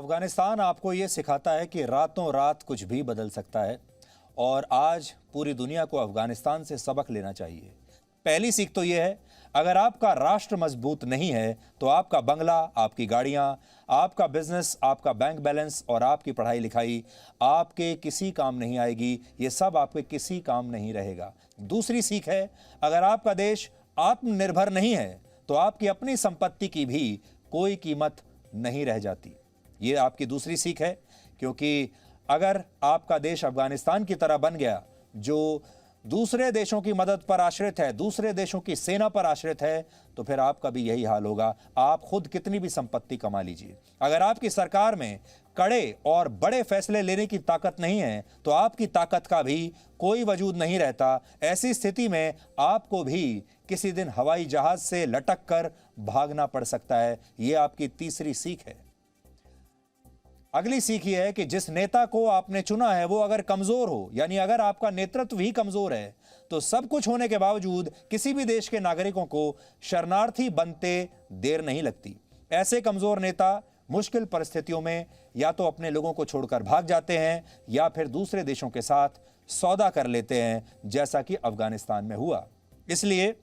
अफगानिस्तान आपको ये सिखाता है कि रातों रात कुछ भी बदल सकता है और आज पूरी दुनिया को अफगानिस्तान से सबक लेना चाहिए। पहली सीख तो ये है, अगर आपका राष्ट्र मजबूत नहीं है तो आपका बंगला, आपकी गाड़ियां, आपका बिजनेस, आपका बैंक बैलेंस और आपकी पढ़ाई लिखाई आपके किसी काम नहीं आएगी। ये सब आपके किसी काम नहीं रहेगा। दूसरी सीख है, अगर आपका देश आत्मनिर्भर नहीं है तो आपकी अपनी संपत्ति की भी कोई कीमत नहीं रह जाती। ये आपकी दूसरी सीख है, क्योंकि अगर आपका देश अफगानिस्तान की तरह बन गया जो दूसरे देशों की मदद पर आश्रित है, दूसरे देशों की सेना पर आश्रित है, तो फिर आपका भी यही हाल होगा। आप खुद कितनी भी संपत्ति कमा लीजिए, अगर आपकी सरकार में कड़े और बड़े फैसले लेने की ताकत नहीं है तो आपकी ताकत का भी कोई वजूद नहीं रहता। ऐसी स्थिति में आपको भी किसी दिन हवाई जहाज से लटक कर भागना पड़ सकता है। यह आपकी तीसरी सीख है। अगली सीख यह है कि जिस नेता को आपने चुना है वो अगर कमजोर हो, यानी अगर आपका नेतृत्व ही कमजोर है, तो सब कुछ होने के बावजूद किसी भी देश के नागरिकों को शरणार्थी बनते देर नहीं लगती। ऐसे कमजोर नेता मुश्किल परिस्थितियों में या तो अपने लोगों को छोड़कर भाग जाते हैं या फिर दूसरे देशों के साथ सौदा कर लेते हैं, जैसा कि अफगानिस्तान में हुआ। इसलिए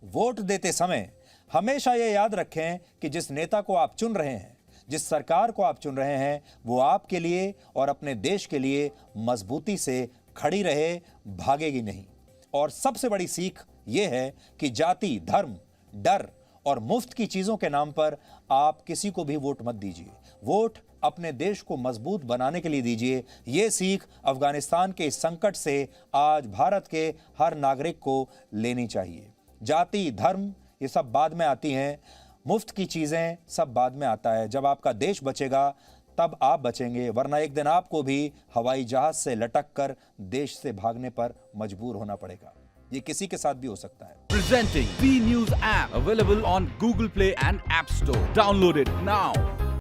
वोट देते समय हमेशा यह याद रखें कि जिस नेता को आप चुन रहे हैं, जिस सरकार को आप चुन रहे हैं, वो आपके लिए और अपने देश के लिए मजबूती से खड़ी रहे, भागेगी नहीं। और सबसे बड़ी सीख यह है कि जाति, धर्म, डर और मुफ्त की चीजों के नाम पर आप किसी को भी वोट मत दीजिए। वोट अपने देश को मजबूत बनाने के लिए दीजिए। यह सीख अफगानिस्तान के इस संकट से आज भारत के हर नागरिक को लेनी चाहिए। जाति, धर्म ये सब बाद में आती हैं, मुफ्त की चीजें सब बाद में आता है। जब आपका देश बचेगा तब आप बचेंगे, वरना एक दिन आपको भी हवाई जहाज से लटक कर देश से भागने पर मजबूर होना पड़ेगा। ये किसी के साथ भी हो सकता है। Presenting B News app available on Google Play and App Store. Download it now.